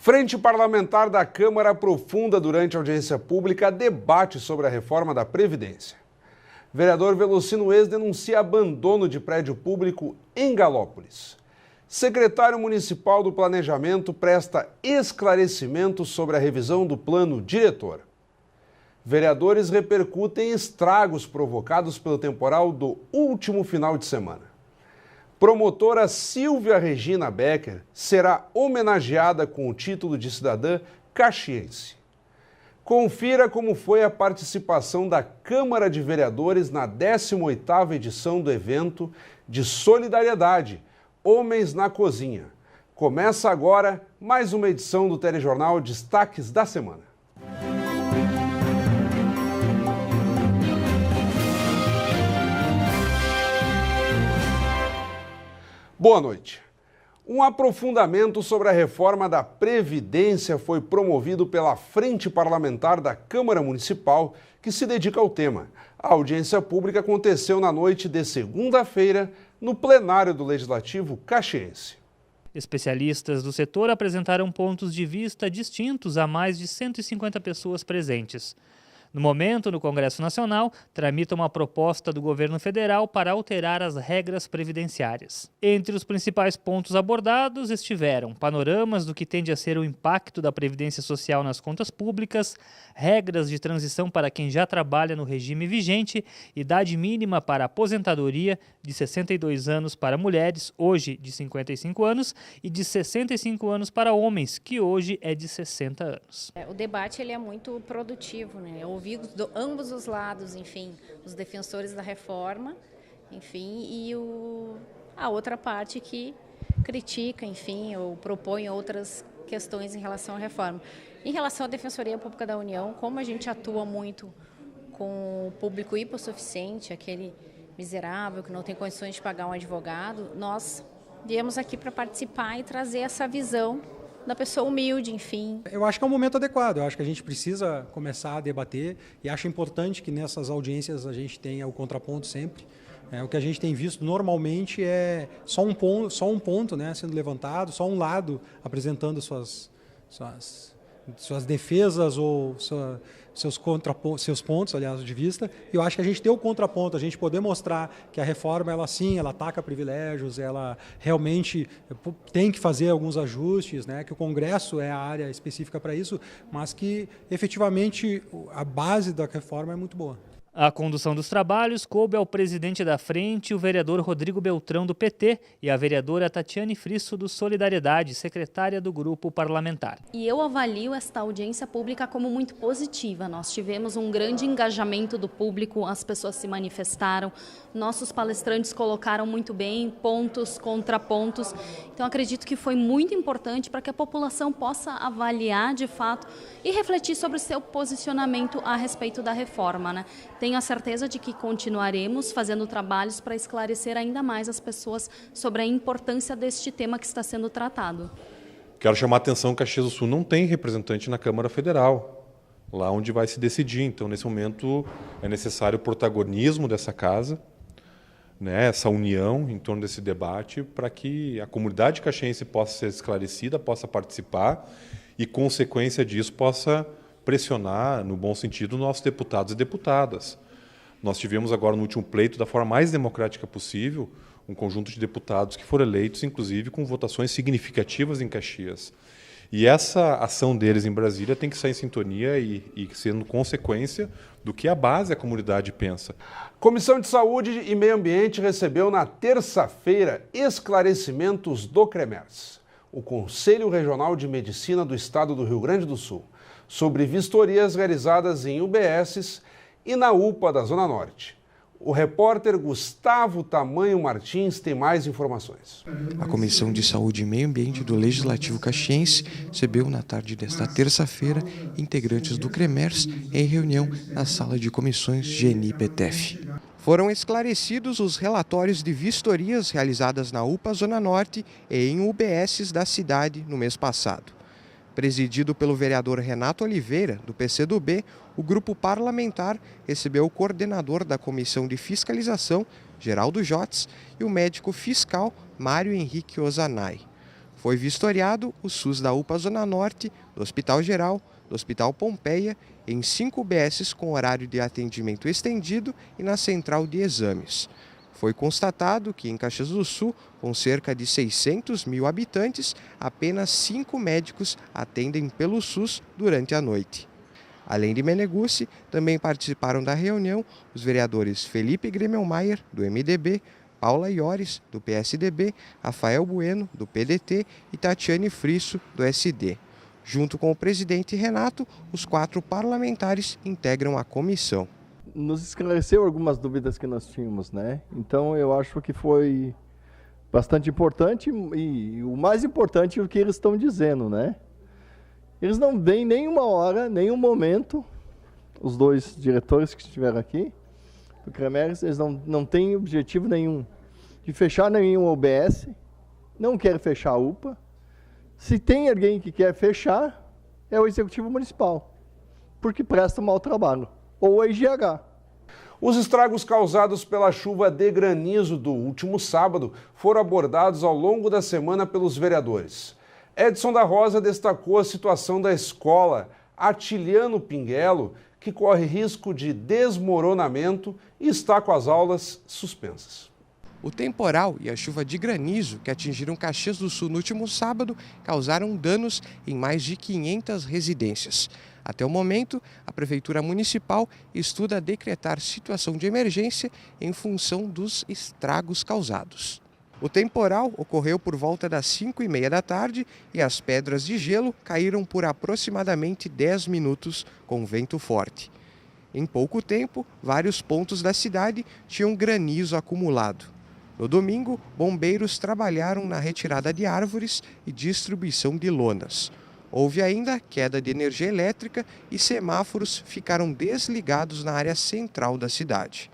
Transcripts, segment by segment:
Frente Parlamentar da Câmara aprofunda durante a audiência pública debate sobre a reforma da Previdência. Vereador Velocino Ex denuncia abandono de prédio público em Galópolis. Secretário Municipal do Planejamento presta esclarecimento sobre a revisão do plano diretor. Vereadores repercutem estragos provocados pelo temporal do último final de semana. Promotora Silvia Regina Becker será homenageada com o título de cidadã caxiense. Confira como foi a participação da Câmara de Vereadores na 18ª edição do evento de solidariedade Homens na Cozinha. Começa agora mais uma edição do Telejornal Destaques da Semana. Boa noite. Um aprofundamento sobre a reforma da Previdência foi promovido pela Frente Parlamentar da Câmara Municipal, que se dedica ao tema. A audiência pública aconteceu na noite de segunda-feira, no plenário do Legislativo caxiense. Especialistas do setor apresentaram pontos de vista distintos a mais de 150 pessoas presentes. No momento, no Congresso Nacional, tramita uma proposta do governo federal para alterar as regras previdenciárias. Entre os principais pontos abordados estiveram panoramas do que tende a ser o impacto da Previdência Social nas contas públicas, regras de transição para quem já trabalha no regime vigente, idade mínima para aposentadoria de 62 anos para mulheres, hoje de 55 anos, e de 65 anos para homens, que hoje é de 60 anos. O debate ele é muito produtivo, né? Ouvir ambos os lados, enfim, os defensores da reforma, enfim, e a outra parte que critica, enfim, ou propõe outras questões em relação à reforma. Em relação à Defensoria Pública da União, como a gente atua muito com o público hipossuficiente, aquele miserável que não tem condições de pagar um advogado, nós viemos aqui para participar e trazer essa visão da pessoa humilde, enfim. Eu acho que é um momento adequado, eu acho que a gente precisa começar a debater e acho importante que nessas audiências a gente tenha o contraponto sempre. O que a gente tem visto normalmente é só um ponto, né, sendo levantado, só um lado apresentando suas defesas ou seus pontos, aliás, de vista. E eu acho que a gente tem o contraponto, a gente poder mostrar que a reforma, ela ataca privilégios, ela realmente tem que fazer alguns ajustes, né, que o Congresso é a área específica para isso, mas que efetivamente a base da reforma é muito boa. A condução dos trabalhos coube ao presidente da frente, o vereador Rodrigo Beltrão, do PT, e a vereadora Tatiane Frisso, do Solidariedade, secretária do grupo parlamentar. E eu avalio esta audiência pública como muito positiva. Nós tivemos um grande engajamento do público, as pessoas se manifestaram, nossos palestrantes colocaram muito bem pontos, contrapontos. Então acredito que foi muito importante para que a população possa avaliar de fato e refletir sobre o seu posicionamento a respeito da reforma, né? Tenho a certeza de que continuaremos fazendo trabalhos para esclarecer ainda mais as pessoas sobre a importância deste tema que está sendo tratado. Quero chamar a atenção que Caxias do Sul não tem representante na Câmara Federal, lá onde vai se decidir. Então, nesse momento, é necessário o protagonismo dessa casa, né, essa união em torno desse debate, para que a comunidade caxiense possa ser esclarecida, possa participar e, consequência disso, possa pressionar, no bom sentido, nossos deputados e deputadas. Nós tivemos agora, no último pleito, da forma mais democrática possível, um conjunto de deputados que foram eleitos, inclusive, com votações significativas em Caxias. E essa ação deles em Brasília tem que sair em sintonia e sendo consequência do que a base da comunidade pensa. Comissão de Saúde e Meio Ambiente recebeu na terça-feira esclarecimentos do CREMERS, o Conselho Regional de Medicina do Estado do Rio Grande do Sul, sobre vistorias realizadas em UBSs e na UPA da Zona Norte. O repórter Gustavo Tamanho Martins tem mais informações. A Comissão de Saúde e Meio Ambiente do Legislativo Caxiense recebeu na tarde desta terça-feira integrantes do CREMERS em reunião na sala de comissões GNI-PTF. Foram esclarecidos os relatórios de vistorias realizadas na UPA Zona Norte e em UBSs da cidade no mês passado. Presidido pelo vereador Renato Oliveira, do PCdoB, o grupo parlamentar recebeu o coordenador da Comissão de Fiscalização, Geraldo Jotes, e o médico fiscal, Mário Henrique Ozanay. Foi vistoriado o SUS da UPA Zona Norte, do Hospital Geral, do Hospital Pompeia, em 5 UBSs com horário de atendimento estendido e na central de exames. Foi constatado que em Caxias do Sul, com cerca de 600 mil habitantes, apenas 5 médicos atendem pelo SUS durante a noite. Além de Meneguzzi, também participaram da reunião os vereadores Felipe Gremmelmaier, do MDB, Paula Iores, do PSDB, Rafael Bueno, do PDT e Tatiane Frisso, do SD. Junto com o presidente Renato, os 4 parlamentares integram a comissão. Nos esclareceu algumas dúvidas que nós tínhamos, né? Então eu acho que foi bastante importante e o mais importante é o que eles estão dizendo, né? Eles não vêm nenhuma hora, nenhum momento, os 2 diretores que estiveram aqui, do CREMERS, eles não têm objetivo nenhum de fechar nenhum OBS, não querem fechar a UPA. Se tem alguém que quer fechar, é o Executivo Municipal, porque presta mau trabalho, ou a IGH. Os estragos causados pela chuva de granizo do último sábado foram abordados ao longo da semana pelos vereadores. Edson da Rosa destacou a situação da escola Atiliano Pinguelo, que corre risco de desmoronamento e está com as aulas suspensas. O temporal e a chuva de granizo que atingiram Caxias do Sul no último sábado causaram danos em mais de 500 residências. Até o momento, a Prefeitura Municipal estuda decretar situação de emergência em função dos estragos causados. O temporal ocorreu por volta das 5h30 da tarde e as pedras de gelo caíram por aproximadamente 10 minutos com vento forte. Em pouco tempo, vários pontos da cidade tinham granizo acumulado. No domingo, bombeiros trabalharam na retirada de árvores e distribuição de lonas. Houve ainda queda de energia elétrica e semáforos ficaram desligados na área central da cidade.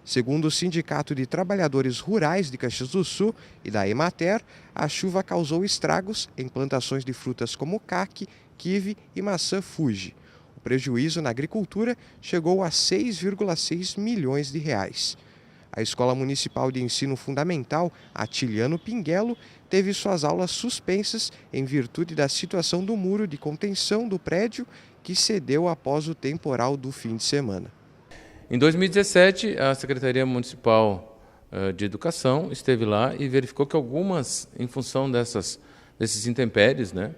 Segundo o Sindicato de Trabalhadores Rurais de Caxias do Sul e da Emater, a chuva causou estragos em plantações de frutas como caqui, kiwi e maçã Fuji. O prejuízo na agricultura chegou a 6,6 milhões de reais. A Escola Municipal de Ensino Fundamental Atiliano Pinguelo teve suas aulas suspensas em virtude da situação do muro de contenção do prédio que cedeu após o temporal do fim de semana. Em 2017, a Secretaria Municipal de Educação esteve lá e verificou que algumas, em função desses intempéries, né,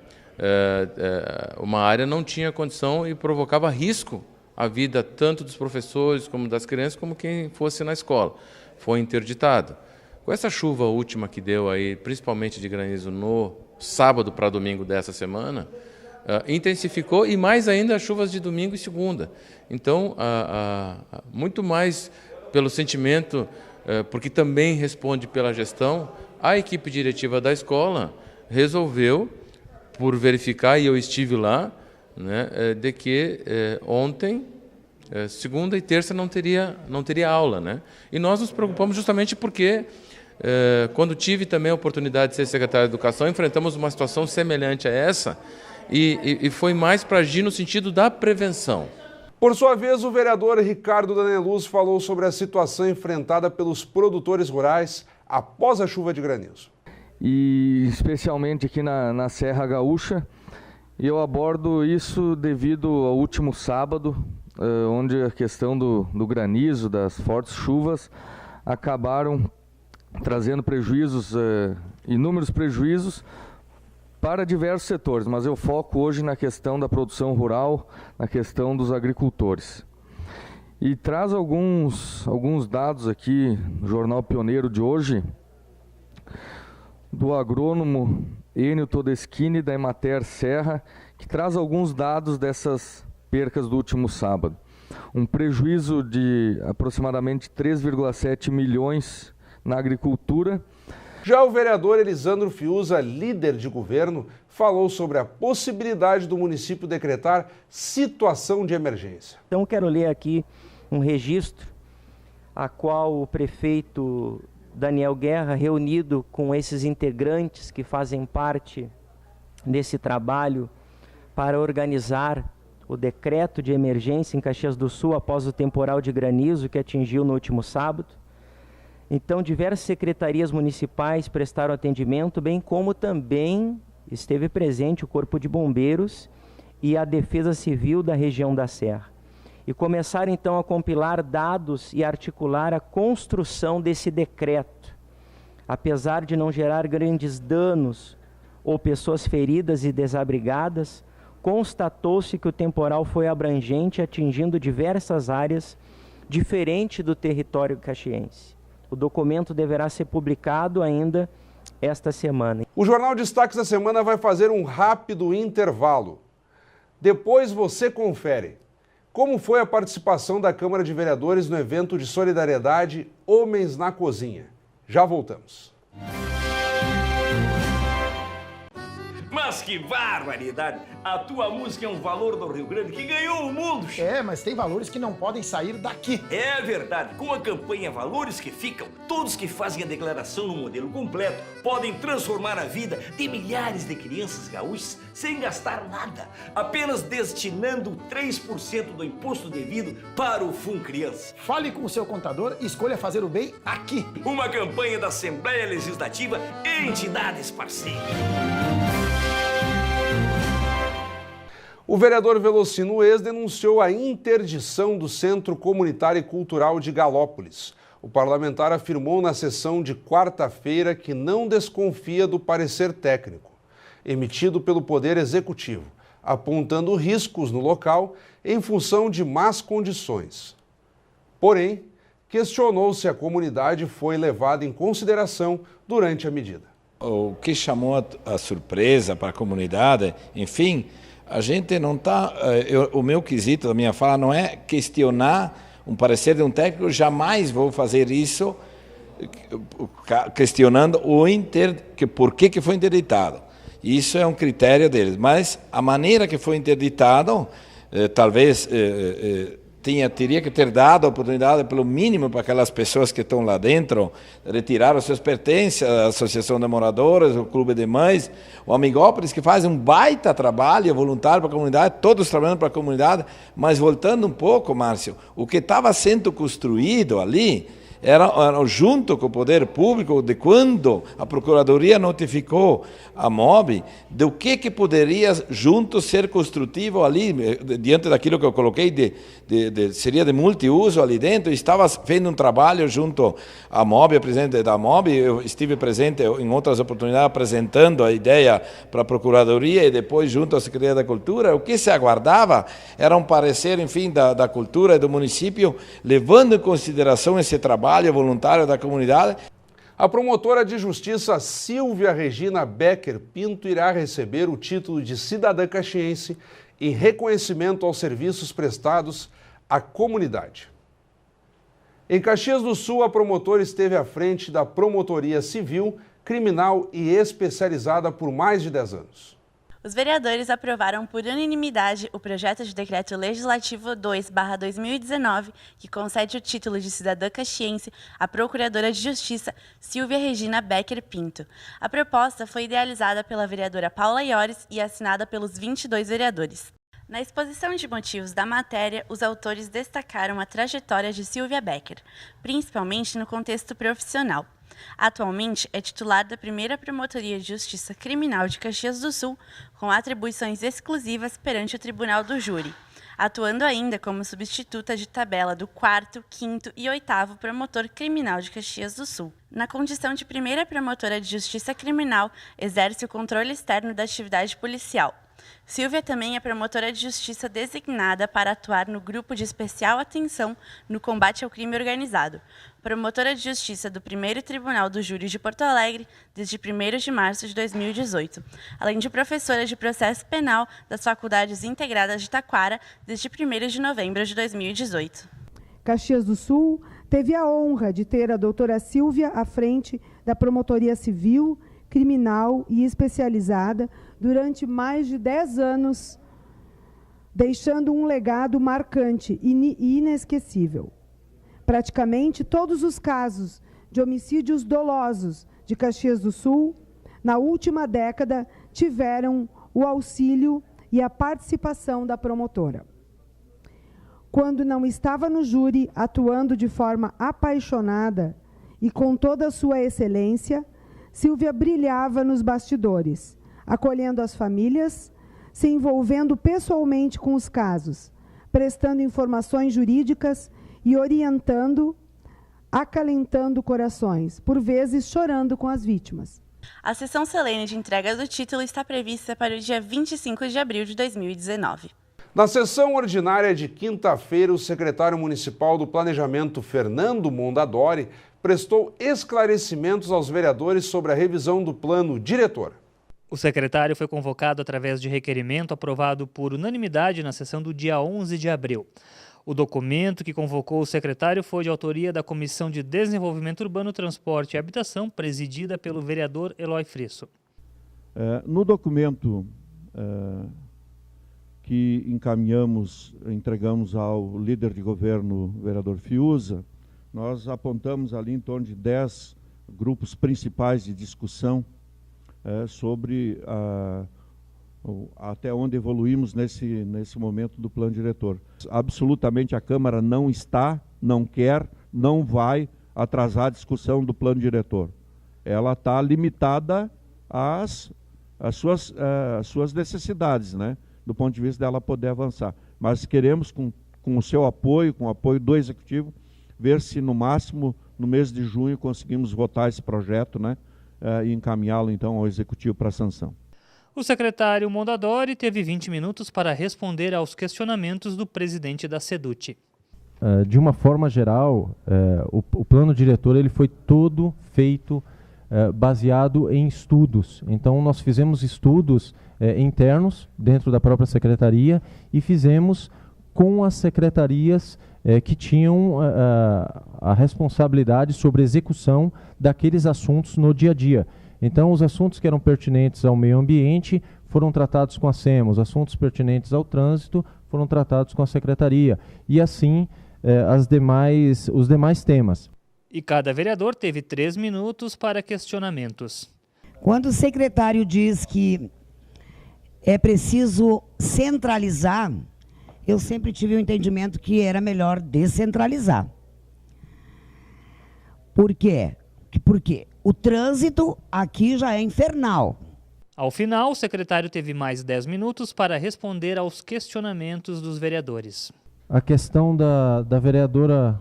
uma área não tinha condição e provocava risco à vida tanto dos professores como das crianças, como quem fosse na escola. Foi interditado. Com essa chuva última que deu aí, principalmente de granizo no sábado para domingo dessa semana, intensificou e mais ainda as chuvas de domingo e segunda. Então, muito mais pelo sentimento, porque também responde pela gestão, a equipe diretiva da escola resolveu, por verificar, e eu estive lá, né, de que ontem, segunda e terça, não teria aula, né? E nós nos preocupamos justamente porque, quando tive também a oportunidade de ser secretário de Educação, enfrentamos uma situação semelhante a essa e foi mais para agir no sentido da prevenção. Por sua vez, o vereador Ricardo Daneluz falou sobre a situação enfrentada pelos produtores rurais após a chuva de granizo. E especialmente aqui na Serra Gaúcha, eu abordo isso devido ao último sábado, onde a questão do granizo, das fortes chuvas, acabaram trazendo prejuízos, inúmeros prejuízos para diversos setores, mas eu foco hoje na questão da produção rural, na questão dos agricultores. E traz alguns dados aqui no Jornal Pioneiro de hoje, do agrônomo Enio Todeschini, da Emater Serra, que traz alguns dados dessas percas do último sábado. Um prejuízo de aproximadamente 3,7 milhões na agricultura. Já o vereador Elisandro Fiuza, líder de governo, falou sobre a possibilidade do município decretar situação de emergência. Então quero ler aqui um registro a qual o prefeito Daniel Guerra, reunido com esses integrantes que fazem parte desse trabalho para organizar o decreto de emergência em Caxias do Sul após o temporal de granizo que atingiu no último sábado. Então, diversas secretarias municipais prestaram atendimento, bem como também esteve presente o Corpo de Bombeiros e a Defesa Civil da região da Serra. E começaram, então, a compilar dados e articular a construção desse decreto. Apesar de não gerar grandes danos ou pessoas feridas e desabrigadas, constatou-se que o temporal foi abrangente, atingindo diversas áreas, diferente do território caxiense. O documento deverá ser publicado ainda esta semana. O Jornal Destaques da Semana vai fazer um rápido intervalo. Depois você confere como foi a participação da Câmara de Vereadores no evento de solidariedade Homens na Cozinha. Já voltamos. Mas que barbaridade! A tua música é um valor do Rio Grande que ganhou o mundo. É, mas tem valores que não podem sair daqui. É verdade. Com a campanha Valores que Ficam, todos que fazem a declaração no modelo completo podem transformar a vida de milhares de crianças gaúchas sem gastar nada, apenas destinando 3% do imposto devido para o Fundo Criança. Fale com o seu contador e escolha fazer o bem aqui. Uma campanha da Assembleia Legislativa e entidades parceiras. O vereador Velocino Ex denunciou a interdição do Centro Comunitário e Cultural de Galópolis. O parlamentar afirmou na sessão de quarta-feira que não desconfia do parecer técnico, emitido pelo Poder Executivo, apontando riscos no local em função de más condições. Porém, questionou se a comunidade foi levada em consideração durante a medida. O que chamou a surpresa para a comunidade, enfim, a gente não está... O meu quesito, a minha fala, não é questionar um parecer de um técnico, jamais vou fazer isso questionando por que foi interditado. Isso é um critério deles, mas a maneira que foi interditado, talvez teria que ter dado a oportunidade, pelo mínimo, para aquelas pessoas que estão lá dentro, retirar os seus pertences, a Associação de Moradores, o Clube de Mães, o Amigópolis, que faz um baita trabalho voluntário para a comunidade, todos trabalhando para a comunidade, mas voltando um pouco, Márcio, o que estava sendo construído ali era junto com o poder público, de quando a Procuradoria notificou a MOB, do que poderia junto ser construtivo ali, diante daquilo que eu coloquei, seria de multiuso ali dentro, estava fazendo um trabalho junto à MOB, a presidente da MOB, eu estive presente em outras oportunidades apresentando a ideia para a Procuradoria e depois junto à Secretaria da Cultura. O que se aguardava era um parecer, enfim, da Cultura e do município, levando em consideração esse trabalho voluntário da comunidade. A promotora de justiça Silvia Regina Becker Pinto irá receber o título de cidadã caxiense em reconhecimento aos serviços prestados à comunidade. Em Caxias do Sul, a promotora esteve à frente da Promotoria Civil, Criminal e Especializada por mais de 10 anos. Os vereadores aprovaram por unanimidade o projeto de decreto legislativo 2/2019, que concede o título de cidadã caxiense à Procuradora de Justiça Silvia Regina Becker Pinto. A proposta foi idealizada pela vereadora Paula Iores e assinada pelos 22 vereadores. Na exposição de motivos da matéria, os autores destacaram a trajetória de Silvia Becker, principalmente no contexto profissional. Atualmente é titular da primeira Promotoria de Justiça Criminal de Caxias do Sul, com atribuições exclusivas perante o Tribunal do Júri, atuando ainda como substituta de tabela do 4º, 5º e 8º Promotor Criminal de Caxias do Sul. Na condição de primeira Promotora de Justiça Criminal, exerce o controle externo da atividade policial. Silvia também é promotora de justiça designada para atuar no Grupo de Especial Atenção no Combate ao Crime Organizado, promotora de justiça do 1º Tribunal do Júri de Porto Alegre desde 1º de março de 2018, além de professora de processo penal das Faculdades Integradas de Taquara desde 1º de novembro de 2018. Caxias do Sul teve a honra de ter a doutora Silvia à frente da Promotoria Civil, Criminal e Especializada durante mais de 10 anos, deixando um legado marcante e inesquecível. Praticamente todos os casos de homicídios dolosos de Caxias do Sul, na última década, tiveram o auxílio e a participação da promotora. Quando não estava no júri, atuando de forma apaixonada e com toda a sua excelência, Sílvia brilhava nos bastidores, acolhendo as famílias, se envolvendo pessoalmente com os casos, prestando informações jurídicas e orientando, acalentando corações, por vezes chorando com as vítimas. A sessão solene de entrega do título está prevista para o dia 25 de abril de 2019. Na sessão ordinária de quinta-feira, o secretário municipal do Planejamento, Fernando Mondadori, prestou esclarecimentos aos vereadores sobre a revisão do plano diretor. O secretário foi convocado através de requerimento aprovado por unanimidade na sessão do dia 11 de abril. O documento que convocou o secretário foi de autoria da Comissão de Desenvolvimento Urbano, Transporte e Habitação, presidida pelo vereador Eloy Frisso. No documento que entregamos ao líder de governo, vereador Fiuza, nós apontamos ali em torno de 10 grupos principais de discussão sobre até onde evoluímos nesse momento do plano diretor. Absolutamente a Câmara não está, não quer, não vai atrasar a discussão do plano diretor. Ela está limitada às suas necessidades, né, do ponto de vista dela poder avançar. Mas queremos, com o seu apoio, com o apoio do Executivo, ver se no máximo, no mês de junho, conseguimos votar esse projeto, né, e encaminhá-lo então ao Executivo para sanção. O secretário Mondadori teve 20 minutos para responder aos questionamentos do presidente da SEDUT. De uma forma geral, o plano diretor ele foi todo feito baseado em estudos. Então, nós fizemos estudos internos dentro da própria secretaria e fizemos com as secretarias que tinham a responsabilidade sobre a execução daqueles assuntos no dia a dia. Então, os assuntos que eram pertinentes ao meio ambiente foram tratados com a SEMA, os assuntos pertinentes ao trânsito foram tratados com a secretaria, e assim os demais temas. E cada vereador teve 3 minutos para questionamentos. Quando o secretário diz que é preciso centralizar, eu sempre tive o entendimento que era melhor descentralizar. Por quê? Porque o trânsito aqui já é infernal. Ao final, o secretário teve mais 10 minutos para responder aos questionamentos dos vereadores. A questão da vereadora,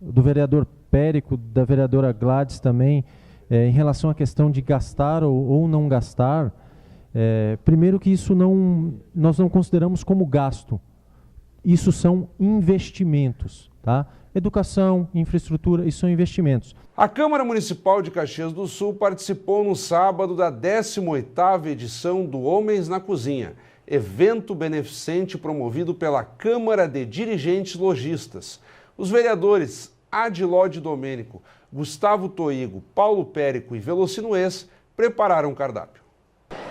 do vereador Périco, da vereadora Gladys também, em relação à questão de gastar ou não gastar, primeiro que isso nós não consideramos como gasto. Isso são investimentos, tá? Educação, infraestrutura, isso são investimentos. A Câmara Municipal de Caxias do Sul participou no sábado da 18ª edição do Homens na Cozinha, evento beneficente promovido pela Câmara de Dirigentes Lojistas. Os vereadores Adilode Domênico, Gustavo Toigo, Paulo Périco e Velocino Ex prepararam o cardápio.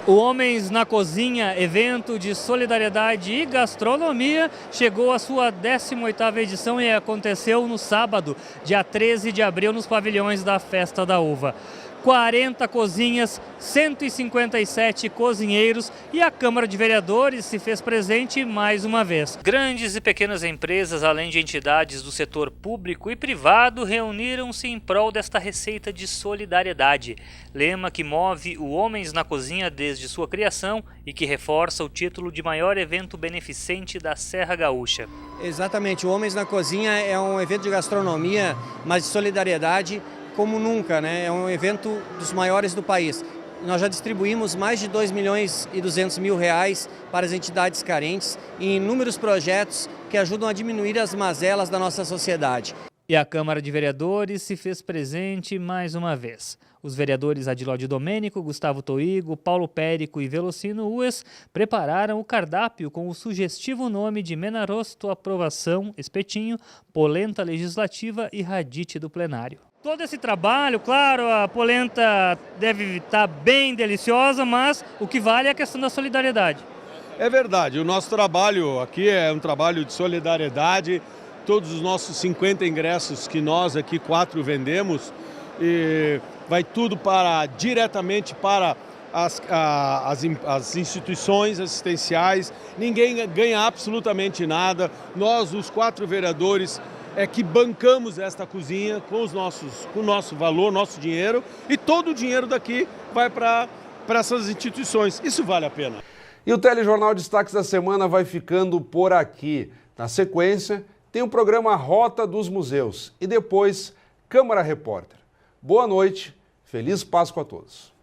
O Homens na Cozinha, evento de solidariedade e gastronomia, chegou à sua 18ª edição e aconteceu no sábado, dia 13 de abril, nos pavilhões da Festa da Uva. 40 cozinhas, 157 cozinheiros e a Câmara de Vereadores se fez presente mais uma vez. Grandes e pequenas empresas, além de entidades do setor público e privado, reuniram-se em prol desta receita de solidariedade. Lema que move o Homens na Cozinha desde sua criação e que reforça o título de maior evento beneficente da Serra Gaúcha. Exatamente, o Homens na Cozinha é um evento de gastronomia, mas de solidariedade, como nunca, né? É um evento dos maiores do país. Nós já distribuímos mais de 2.200.000 reais para as entidades carentes em inúmeros projetos que ajudam a diminuir as mazelas da nossa sociedade. E a Câmara de Vereadores se fez presente mais uma vez. Os vereadores Adilode Domênico, Gustavo Toigo, Paulo Périco e Velocino Ues prepararam o cardápio com o sugestivo nome de Menarosto Aprovação, Espetinho, Polenta Legislativa e Radite do Plenário. Todo esse trabalho, claro, a polenta deve estar bem deliciosa, mas o que vale é a questão da solidariedade. É verdade, o nosso trabalho aqui é um trabalho de solidariedade. Todos os nossos 50 ingressos que nós aqui 4 vendemos, e vai tudo diretamente para as instituições assistenciais. Ninguém ganha absolutamente nada. Nós, os 4 vereadores, é que bancamos esta cozinha com o nosso valor, nosso dinheiro, e todo o dinheiro daqui vai para essas instituições. Isso vale a pena. E o Telejornal Destaques da Semana vai ficando por aqui. Na sequência, tem o programa Rota dos Museus e depois Câmara Repórter. Boa noite, feliz Páscoa a todos.